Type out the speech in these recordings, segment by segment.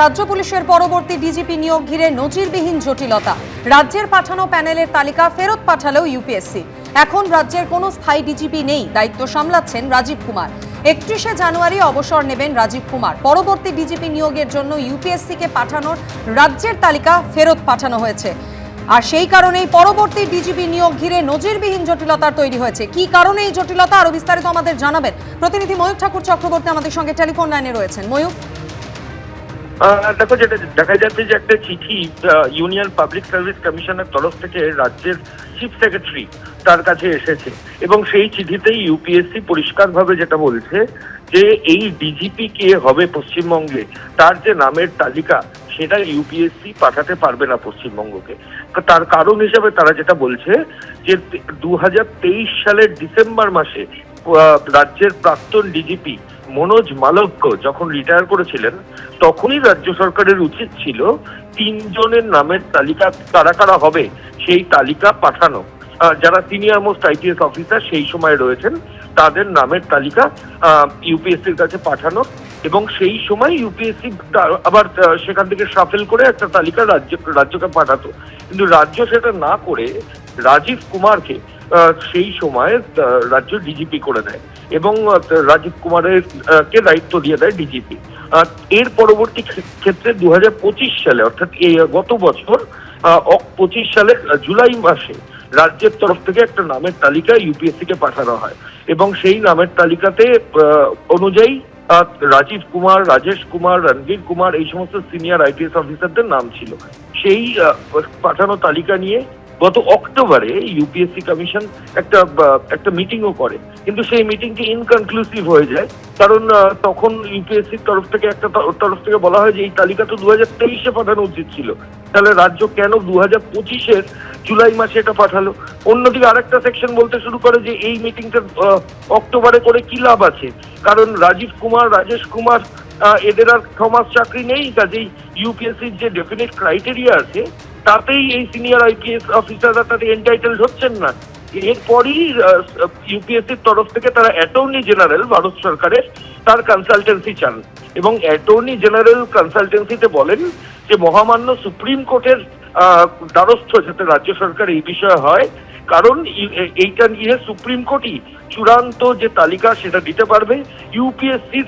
রাজ্য পুলিশের পরবর্তী ডিজিপি নিয়োগ ঘিরে নজিরবিহীন জটিলতা। রাজ্যের পাঠানো প্যানেলের তালিকা ফেরত পাঠালেও ইউপিএসসি। এখন রাজ্যের কোনো স্থায়ী ডিজিপি নেই, দায়িত্ব সামলাচ্ছেন রাজীব কুমার। 31শে জানুয়ারি অবসর নেবেন রাজীব কুমার। পরবর্তী ডিজিপি নিয়োগের জন্য ইউপিএসসিকে পাঠানোর রাজ্যের তালিকা ফেরত পাঠানো হয়েছে। আর সেই কারণেই পরবর্তী ডিজিপি নিয়োগ ঘিরে নজিরবিহীন জটিলতার তৈরি হয়েছে। কি কারণে এই জটিলতা, আরো বিস্তারিত আমাদের জানাবেন প্রতিনিধি ময়ূক ঠাকুর চক্রবর্তী আমাদের সঙ্গে টেলিফোন লাইনে রয়েছেন। ময়ূক, দেখো, যেটা দেখা যাচ্ছে যে একটা চিঠি ইউনিয়ন পাবলিক সার্ভিস কমিশনের তরফ থেকে রাজ্যের চিফ সেক্রেটারি তার কাছে এসেছে এবং সেই চিঠিতেই ইউপিএসসি পরিষ্কারভাবে যেটা বলছে যে এই ডিজিপি কে হবে পশ্চিমবঙ্গে, তার যে নামের তালিকা সেটা ইউপিএসসি পাঠাতে পারবে না পশ্চিমবঙ্গকে। তার কারণ হিসেবে তারা যেটা বলছে যে 2023 সালের ডিসেম্বর মাসে রাজ্যের প্রাক্তন ডিজিপি মনোজ মালব্য যখন রিটায়ার করেছিলেন তখনই রাজ্য সরকারের উচিত ছিল 3 জনের নামের তালিকা কারা কারা হবে সেই তালিকা পাঠানো। যারা সিনিয়র মোস্ট আইপিএস অফিসার সেই সময় রয়েছেন তাদের নামের তালিকা ইউপিএসসির কাছে পাঠানো এবং সেই সময় ইউপিএসসি আবার সেখান থেকে সাফেল করে একটা তালিকা রাজ্যকে পাঠাতো। কিন্তু রাজ্য সেটা না করে রাজীব কুমারকে সেই সময় রাজ্য ডিজিপি করে দেয় এবং রাজীব কুমারের কে দায়িত্ব দিয়ে দেয় ডিজিপি। এর পরবর্তী ক্ষেত্রে 2025 সালে অর্থাৎ এই গত বছর 25 সালের জুলাই মাসে রাজ্যের তরফ থেকে একটা নামের তালিকা ইউপিএসসি কে পাঠানো হয় এবং সেই নামের তালিকাতে অনুযায়ী রাজীব কুমার, রাজেশ কুমার, রণবীর কুমার এই সমস্ত সিনিয়র আইপিএস অফিসারদের নাম ছিল। সেই পাঠানো তালিকা নিয়ে গত অক্টোবরে ইউপিএসসি কমিশন একটা মিটিংও করে, কিন্তু সেই মিটিংটি ইনকনক্লুসিভ হয়ে যায় কারণ তখন ইউপিএসসির তরফ থেকে বলা হয় যে এই তালিকা তো 2023-এ পাঠানো উচিত ছিল, তাহলে রাজ্য কেন 2025-এর জুলাই মাসে এটা পাঠালো। অন্যদিকে আরেকটা সেকশন বলতে শুরু করে যে এই মিটিংটা অক্টোবরে করে কি লাভ আছে, কারণ রাজীব কুমার, রাজেশ কুমার এদের আর 6 মাস চাকরি নেই, কাজেই ইউপিএসসির যে ডেফিনেট ক্রাইটেরিয়া আছে তাতেই এই সিনিয়র আইপিএস অফিসাররা তাদের এন্টাইটেলড হচ্ছেন না। এরপরই ইউপিএসসির তরফ থেকে তারা অ্যাটর্নি জেনারেল ভারত সরকারের তার কনসালটেন্সি চান এবং অ্যাটর্নি জেনারেল কনসালটেন্সিতে বলেন যে মহামান্য সুপ্রিম কোর্টের দ্বারস্থ যাতে রাজ্য সরকার এই বিষয়ে হয়, কারণ এইটা নিয়ে সুপ্রিম কোর্টই চূড়ান্ত যে তালিকা সেটা দিতে পারবে। ইউপিএসসির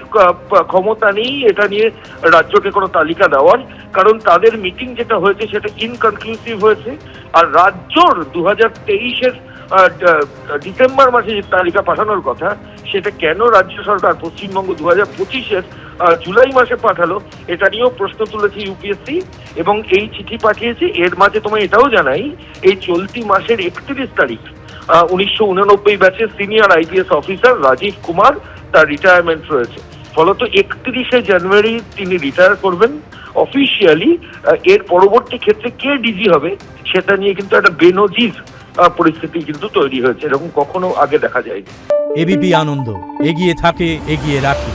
ক্ষমতা নেই এটা নিয়ে রাজ্যকে কোনো তালিকা দেওয়ার, কারণ তাদের মিটিং যেটা হয়েছে সেটা ইনকনক্লুসিভ হয়েছে। আর রাজ্যর 2023-এর ডিসেম্বর মাসে যে তালিকা পাঠানোর কথা সেটা কেন রাজ্য সরকার পশ্চিমবঙ্গ 2025-এর জুলাই মাসে পাঠালো এটা নিয়েও প্রশ্ন তুলেছে ইউপিএসসি এবং এই চিঠি পাঠিয়েছে। এর মাঝে তোমায় এটাও জানাই, এই চলতি মাসের 31 তারিখ 1989 ব্যাচের senior IPS officer Rajiv Kumar তার রিটায়ারমেন্ট রয়েছে। ফলত 31শে জানুয়ারি তিনি রিটায়ার করবেন অফিসিয়ালি। এর পরবর্তী ক্ষেত্রে কে ডিজি হবে সেটা নিয়ে কিন্তু একটা বেনজির পরিস্থিতি কিন্তু তৈরি হয়েছে, এরকম কখনো আগে দেখা যায়নি। এবিপি আনন্দ, এগিয়ে থাকে, এগিয়ে রাখে।